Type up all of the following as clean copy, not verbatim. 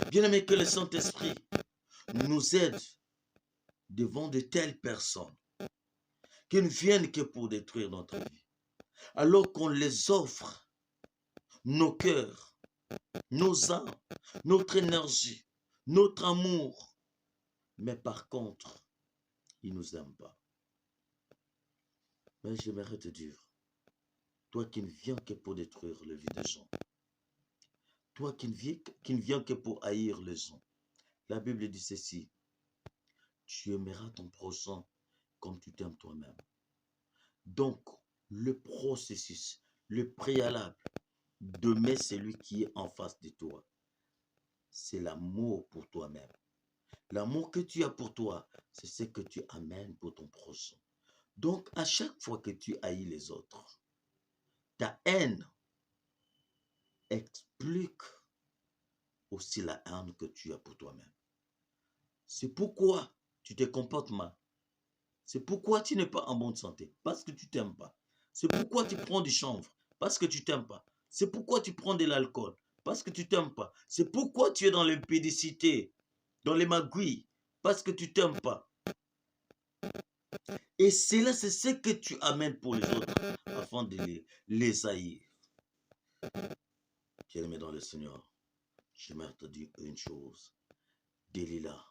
Bien aimé, que le Saint-Esprit nous aide devant de telles personnes qui ne viennent que pour détruire notre vie. Alors qu'on les offre nos cœurs, nos âmes, notre énergie, notre amour. Mais par contre, ils ne nous aiment pas. Mais j'aimerais te dire, toi qui ne viens que pour détruire la vie des gens, toi qui ne viens que pour haïr les gens, la Bible dit ceci, tu aimeras ton prochain comme tu t'aimes toi-même. Donc, le processus, le préalable d'aimer celui qui est en face de toi, c'est l'amour pour toi-même. L'amour que tu as pour toi, c'est ce que tu amènes pour ton prochain. Donc, à chaque fois que tu haïs les autres, ta haine explique aussi la haine que tu as pour toi-même. C'est pourquoi tu te comportes mal. C'est pourquoi tu n'es pas en bonne santé, parce que tu ne t'aimes pas. C'est pourquoi tu prends du chanvre, parce que tu ne t'aimes pas. C'est pourquoi tu prends de l'alcool, parce que tu ne t'aimes pas. C'est pourquoi tu es dans l'impédicité, dans les magouilles, parce que tu ne t'aimes pas. Et cela, c'est ce que tu amènes pour les autres, afin de les haïr. Bien-aimé dans le Seigneur, j'aimerais te dire une chose. Delilah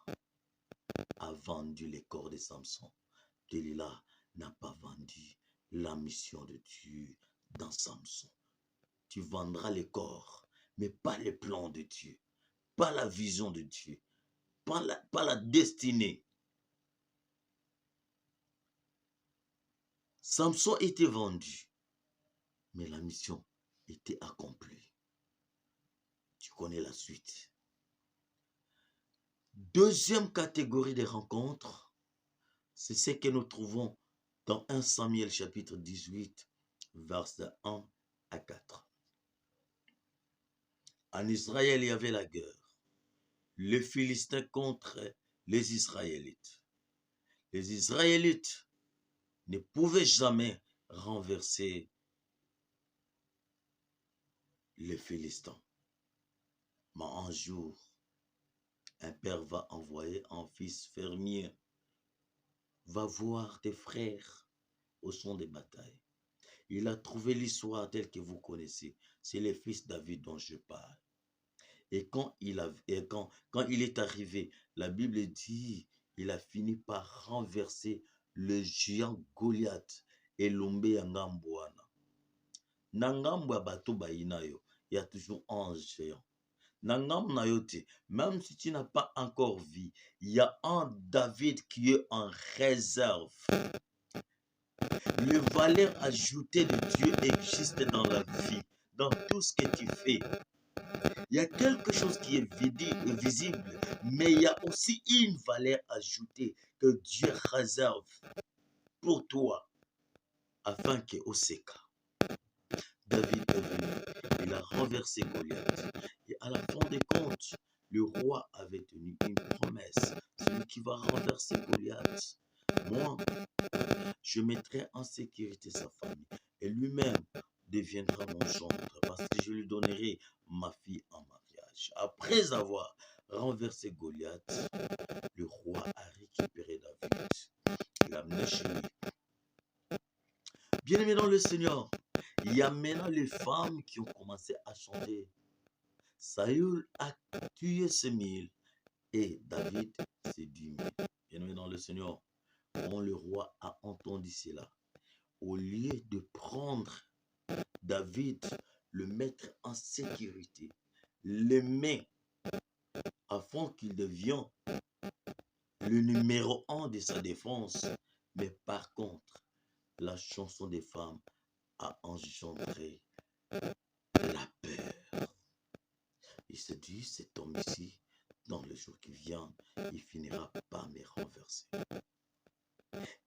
a vendu les corps de Samson. Delilah n'a pas vendu la mission de Dieu dans Samson. Tu vendras les corps, mais pas les plans de Dieu, pas la vision de Dieu, pas la destinée. Samson était vendu, mais la mission était accomplie. Tu connais la suite. Deuxième catégorie des rencontres, c'est ce que nous trouvons dans 1 Samuel chapitre 18, versets 1 à 4. En Israël, il y avait la guerre. Les Philistins contre les Israélites. Les Israélites ne pouvaient jamais renverser les Philistins. Mais un jour, un père va envoyer un fils fermier, va voir tes frères au champ de bataille. Il a trouvé l'histoire telle que vous connaissez. C'est le fils David dont je parle. Et quand il est arrivé, la Bible dit, il a fini par renverser le géant Goliath et l'ombe ya ngambo wana. Na ngambo ya bato bayina yo, il y a toujours un géant. Na ngambo na yo te, même si tu n'as pas encore vu, il y a un David qui est en réserve. Le valeur ajoutée de Dieu existe dans la vie, dans tout ce que tu fais. Il y a quelque chose qui est visible, mais il y a aussi une valeur ajoutée que Dieu réserve pour toi, afin que au cas, David est venu, il a renversé Goliath. Et à la fin des comptes, le roi avait tenu une promesse, celui qui va renverser Goliath. Moi, je mettrai en sécurité sa famille, et lui-même deviendra mon gendre, parce que je lui donnerai ma fille en mariage. Après avoir renversé Goliath, le roi a récupéré David. Il l'a amené chez lui. Bien-aimé dans le Seigneur, il y a maintenant les femmes qui ont commencé à chanter. Saül a tué ses 1000 et David ses 10 000. Bien-aimé dans le Seigneur, quand le roi a entendu cela, au lieu de prendre David, le mettre en sécurité, l'aimer afin qu'il devienne le numéro 1 de sa défense. Mais par contre, la chanson des femmes a engendré la peur. Il se dit, cet homme ici, dans le jour qui vient, il finira par me renverser.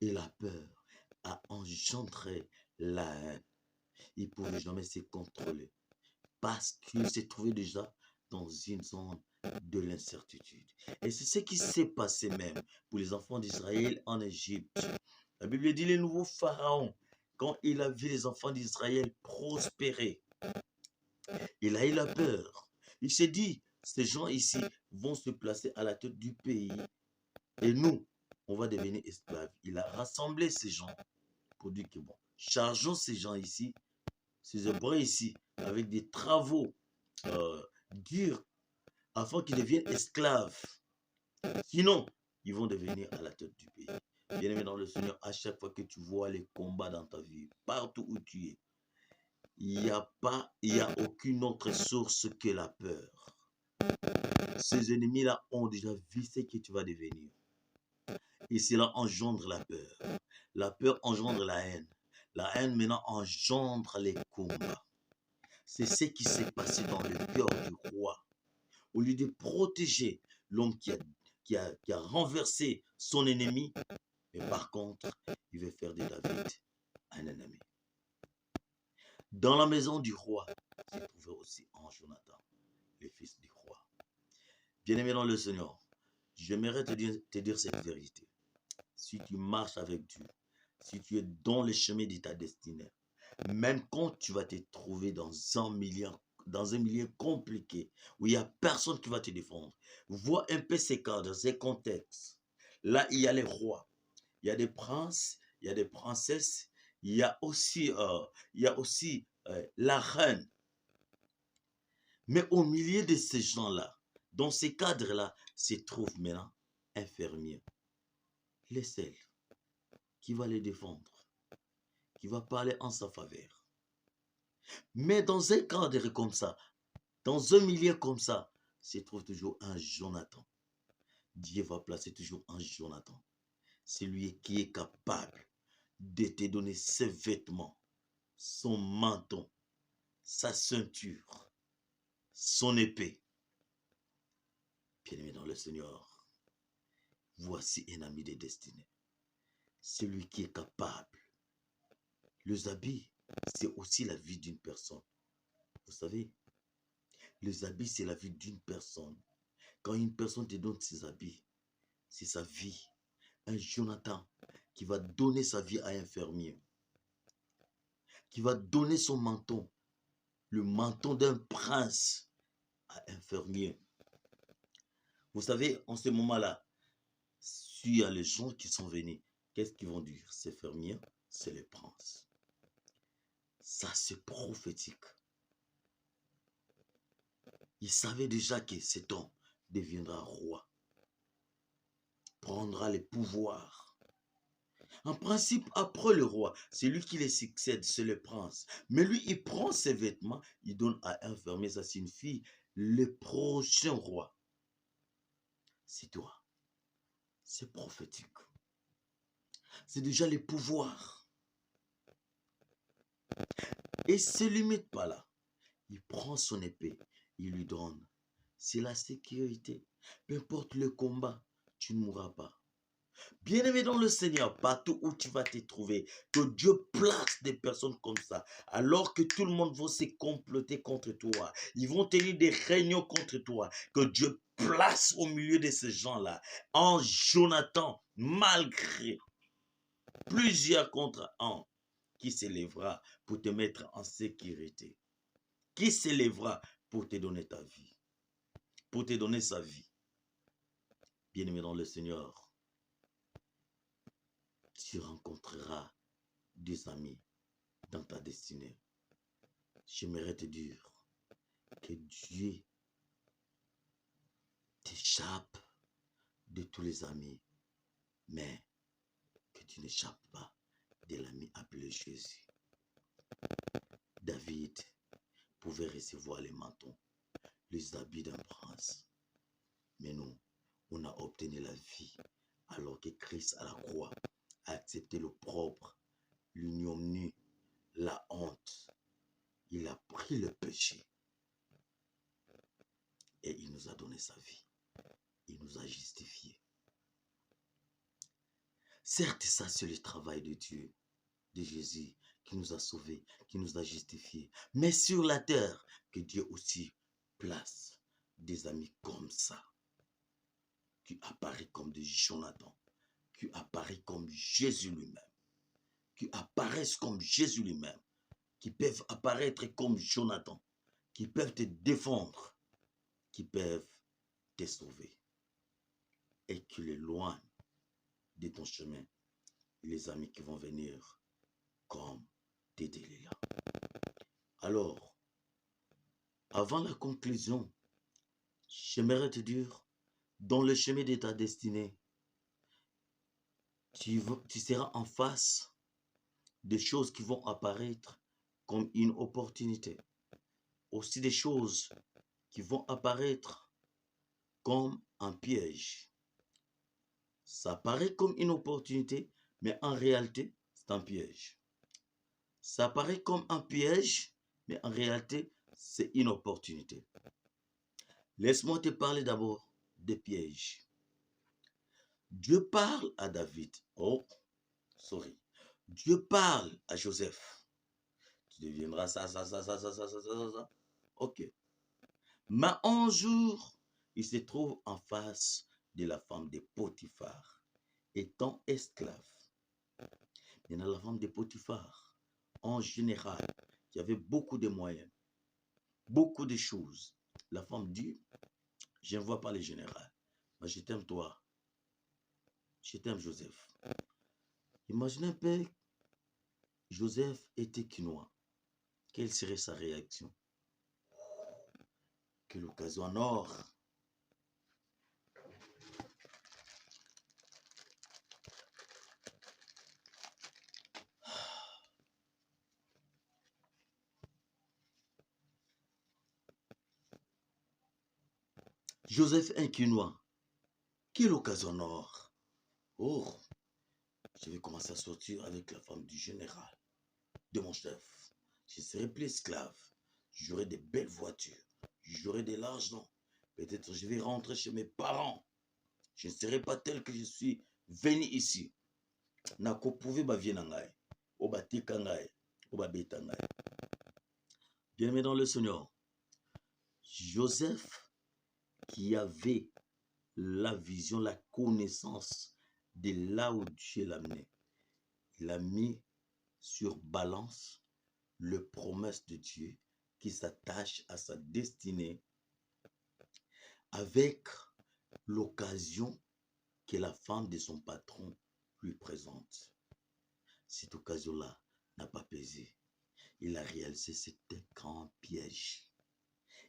Et la peur a engendré la haine. Il ne pouvait jamais se contrôler parce qu'il s'est trouvé déjà dans une zone de l'incertitude. Et c'est ce qui s'est passé même pour les enfants d'Israël en Égypte. La Bible dit, le nouveau pharaon, quand il a vu les enfants d'Israël prospérer, il a eu la peur. Il s'est dit, ces gens ici vont se placer à la tête du pays et nous, on va devenir esclaves. Il a rassemblé ces gens pour dire que bon, chargeons ces gens ici, ces Hébreux ici, avec des travaux durs afin qu'ils deviennent esclaves. Sinon, ils vont devenir à la tête du pays. Bien-aimé dans le Seigneur, à chaque fois que tu vois les combats dans ta vie, partout où tu es, il n'y a aucune autre source que la peur. Ces ennemis-là ont déjà vu ce que tu vas devenir. Et cela engendre la peur. La peur engendre la haine. La haine maintenant engendre les combats. C'est ce qui s'est passé dans le cœur du roi. Au lieu de protéger l'homme qui a renversé son ennemi, mais par contre, il veut faire de David un ennemi. Dans la maison du roi, se trouvait aussi en Jonathan, le fils du roi. Bien-aimé dans le Seigneur, j'aimerais te dire cette vérité. Si tu marches avec Dieu, si tu es dans le chemin de ta destinée, même quand tu vas te trouver dans un milieu compliqué, où il n'y a personne qui va te défendre, vois un peu ces cadres, ces contextes. Là, il y a les rois, il y a des princes, il y a des princesses, il y a aussi, la reine. Mais au milieu de ces gens-là, dans ces cadres-là, se trouve maintenant un fermier, les seuls, qui va les défendre, qui va parler en sa faveur. Mais dans un cadre comme ça, dans un milieu comme ça, se trouve toujours un Jonathan. Dieu va placer toujours un Jonathan. C'est lui qui est capable de te donner ses vêtements, son menton, sa ceinture, son épée. Bien-aimé dans le Seigneur, voici un ami de destinée. Celui qui est capable. Les habits, c'est aussi la vie d'une personne. Vous savez, les habits, c'est la vie d'une personne. Quand une personne te donne ses habits, c'est sa vie. Un Jonathan qui va donner sa vie à un fermier, qui va donner son menton, le menton d'un prince à un fermier. Vous savez, en ce moment-là, s'il y a les gens qui sont venus, qu'est-ce qu'ils vont dire? Ces fermiers, c'est les princes. Ça, c'est prophétique. Il savait déjà que cet homme deviendra roi, prendra les pouvoirs. En principe, après le roi, c'est lui qui les succède, c'est le prince. Mais lui, il prend ses vêtements, il donne à un fermier, ça signifie le prochain roi. C'est toi. C'est prophétique. C'est déjà le pouvoir. Et il ne se limite pas là. Il prend son épée, il lui donne. C'est la sécurité. Peu importe le combat, tu ne mourras pas. Bien-aimé dans le Seigneur, partout où tu vas te trouver, que Dieu place des personnes comme ça, alors que tout le monde va se comploter contre toi. Ils vont tenir des réunions contre toi. Que Dieu place au milieu de ces gens-là, en Jonathan, malgré plusieurs contre un, qui s'élèvera pour te mettre en sécurité. Qui s'élèvera pour te donner ta vie, pour te donner sa vie. Bien-aimé dans le Seigneur, tu rencontreras des amis dans ta destinée. J'aimerais te dire que Dieu t'échappe de tous les amis, mais que tu n'échappes pas de l'ami appelé Jésus. David pouvait recevoir les mentons, les habits d'un prince, mais nous, on a obtenu la vie alors que Christ à la croix a accepté le propre, l'ignominie, la honte. Il a pris le péché et il nous a donné sa vie. Il nous a justifiés. Certes, ça c'est le travail de Dieu, de Jésus, qui nous a sauvés, qui nous a justifiés. Mais sur la terre, que Dieu aussi place des amis comme ça, qui apparaissent comme des Jonathan, qui apparaissent comme Jésus lui-même, qui apparaissent comme Jésus lui-même, qui peuvent apparaître comme Jonathan, qui peuvent te défendre. qui peuvent te sauver et qui l'éloignent de ton chemin. Les amis qui vont venir comme des délires. Alors, avant la conclusion, j'aimerais te dire, dans le chemin de ta destinée, tu seras en face des choses qui vont apparaître comme une opportunité. Aussi des choses qui vont apparaître comme un piège. Ça apparaît comme une opportunité, mais en réalité, c'est un piège. Ça apparaît comme un piège, mais en réalité, c'est une opportunité. Laisse-moi te parler d'abord des pièges. Dieu parle à David. Dieu parle à Joseph. Tu deviendras ça. Ok. Mais un jour, il se trouve en face de la femme de Potiphar, étant esclave. Maintenant, la femme de Potiphar, en général, qui avait beaucoup de moyens, beaucoup de choses. La femme dit, je ne vois pas les généraux, mais je t'aime toi. Je t'aime Joseph. Imaginez un peu, Joseph était quinois. Quelle serait sa réaction? Quelle occasion en or! Joseph un quinois. Quelle occasion en or! Oh, je vais commencer à sortir avec la femme du général, de mon chef. Je serai plus esclave. J'aurai des belles voitures. J'aurai de l'argent. Peut-être je vais rentrer chez mes parents. Je ne serai pas tel que je suis venu ici. Nako pouvé ba vie nangai. Oba tika ngai. Oba beta ngai. Bien-aimé dans le Seigneur, Joseph qui avait la vision, la connaissance de là où Dieu l'amenait, il a mis sur balance les promesses de Dieu qui s'attachent à sa destinée avec l'occasion que la femme de son patron lui présente. Cette occasion-là n'a pas pesé. Il a réalisé c'était grand piège.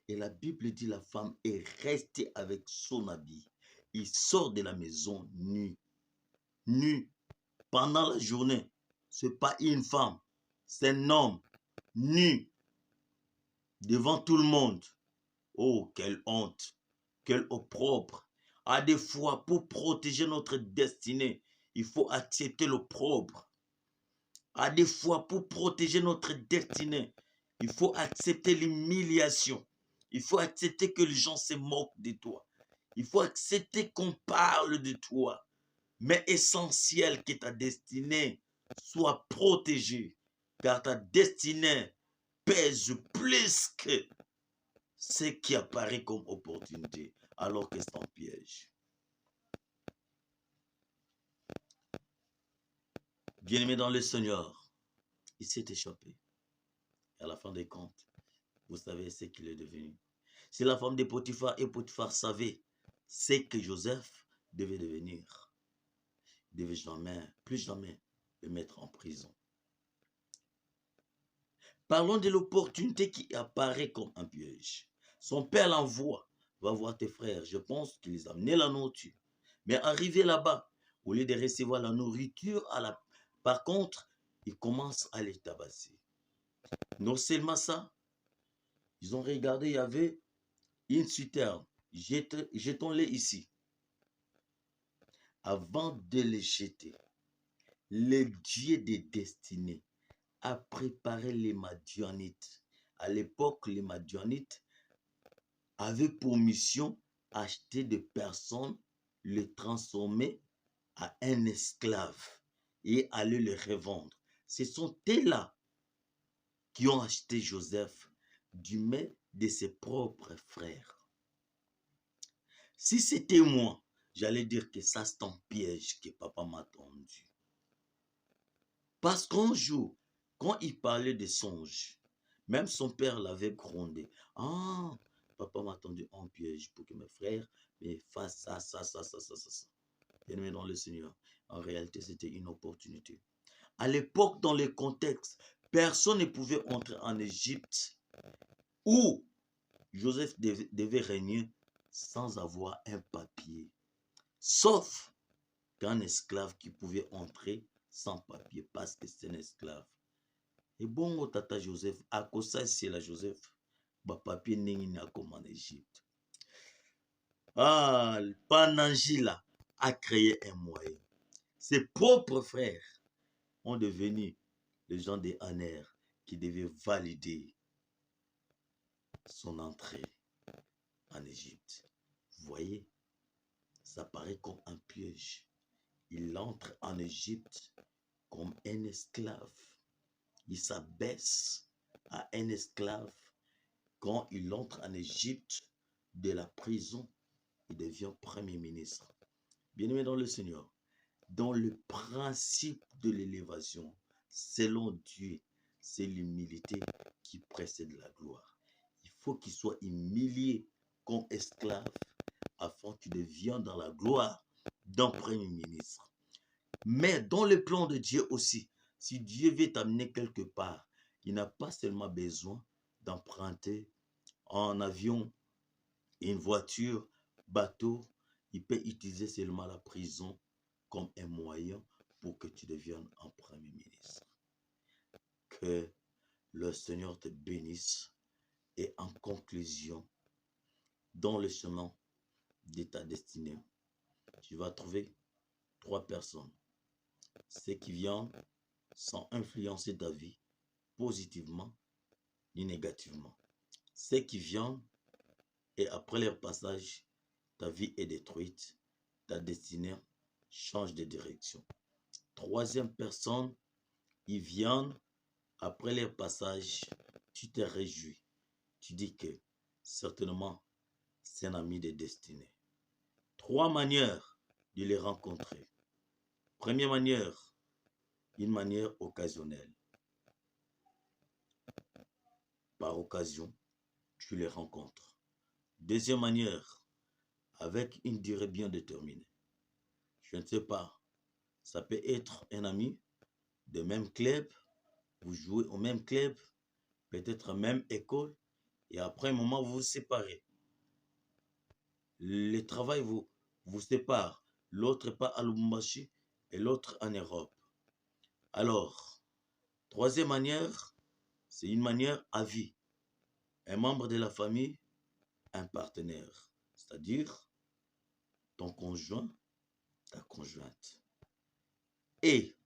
Et la Bible dit la femme est restée avec son habit. Il sort de la maison nu. Nu. Pendant la journée. Ce n'est pas une femme. C'est un homme. Nu. Devant tout le monde. Oh, quelle honte. Quel opprobre. À des fois, pour protéger notre destinée, il faut accepter l'opprobre. À des fois, pour protéger notre destinée, il faut accepter l'humiliation. Il faut accepter que les gens se moquent de toi. Il faut accepter qu'on parle de toi. Mais essentiel que ta destinée soit protégée. Car ta destinée pèse plus que ce qui apparaît comme opportunité. Alors que c'est un piège. Bien-aimé dans le Seigneur, il s'est échappé. Et à la fin des comptes, vous savez ce qu'il est devenu. C'est la femme de Potiphar et Potiphar savait ce que Joseph devait devenir. Il devait jamais, plus jamais, le mettre en prison. Parlons de l'opportunité qui apparaît comme un piège. Son père l'envoie. Va voir tes frères. Je pense qu'il les a amenés la nourriture. Mais arrivé là-bas, au lieu de recevoir la nourriture, par contre, il commence à les tabasser. Non seulement ça, ils ont regardé, il y avait une citerne. Jetons-les ici. Avant de les jeter, le Dieu des destinées a préparé les Madianites. À l'époque, les Madianites avaient pour mission acheter des personnes, les transformer à un esclave et aller les revendre. Ce sont eux-là qui ont acheté Joseph du main de ses propres frères. Si c'était moi, j'allais dire que ça c'est un piège que papa m'a tendu. Parce qu'un jour, quand il parlait des songes, même son père l'avait grondé. Ah, papa m'a tendu en piège pour que mes frères me fassent ça. Bien-aimé dans le Seigneur, en réalité, c'était une opportunité. À l'époque, dans le contexte, personne ne pouvait entrer en Égypte où Joseph devait régner sans avoir un papier, sauf qu'un esclave qui pouvait entrer sans papier parce que c'est un esclave. Et bon, tata Joseph, à cause ça, c'est la Joseph, bah papier n'est comme en Égypte. Ah, Panangila a créé un moyen. Ses propres frères ont devenu les gens des Aner qui devaient valider son entrée en Égypte. Vous voyez, ça paraît comme un piège. Il entre en Égypte comme un esclave. Il s'abaisse à un esclave. Quand il entre en Égypte de la prison, il devient premier ministre. Bien-aimé dans le Seigneur, dans le principe de l'élévation, selon Dieu, c'est l'humilité qui précède la gloire. Il faut qu'il soit humilié comme esclave afin qu'il devienne dans la gloire d'un premier ministre. Mais dans le plan de Dieu aussi, si Dieu veut t'amener quelque part, il n'a pas seulement besoin d'emprunter en avion, une voiture, bateau. Il peut utiliser seulement la prison comme un moyen pour que tu deviennes un premier ministre. Que le Seigneur te bénisse et en conclusion, dans le chemin de ta destinée, tu vas trouver 3 personnes. Ceux qui viennent sans influencer ta vie positivement ni négativement. Ceux qui viennent et après leur passage, ta vie est détruite, ta destinée change de direction. Troisième personne, ils viennent après leur passage, tu te réjouis. Tu dis que certainement, c'est un ami de destinée. 3 manières de les rencontrer. Première manière, une manière occasionnelle. Par occasion, tu les rencontres. Deuxième manière, avec une durée bien déterminée. Je ne sais pas, ça peut être un ami de même club, vous jouez au même club, peut-être même école, et après un moment, vous vous séparez. Le travail vous sépare. L'autre n'est pas à Lubumbashi et l'autre en Europe. Alors, troisième manière, c'est une manière à vie. Un membre de la famille, un partenaire, c'est-à-dire ton conjoint, ta conjointe. Et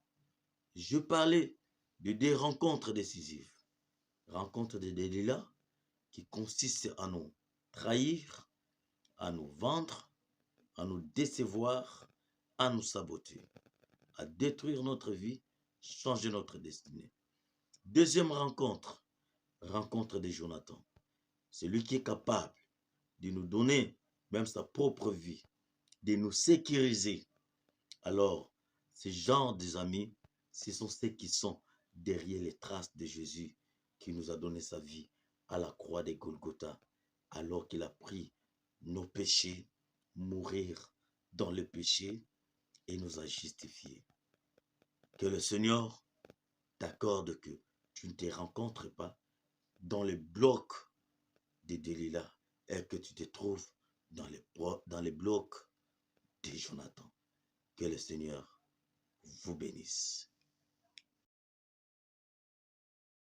je parlais de 2 rencontres décisives. Rencontre de Delilah qui consiste à nous trahir, à nous vendre, à nous décevoir, à nous saboter, à détruire notre vie, changer notre destinée. Deuxième rencontre, rencontre de Jonathan. Celui qui est capable de nous donner même sa propre vie, de nous sécuriser. Alors, ces genres d'amis, ce sont ceux qui sont derrière les traces de Jésus qui nous a donné sa vie à la croix de Golgotha, alors qu'il a pris nos péchés, mourir dans le péché et nous a justifiés. Que le Seigneur t'accorde que tu ne te rencontres pas dans les blocs de Delilah et que tu te trouves dans les blocs de Jonathan. Que le Seigneur vous bénisse.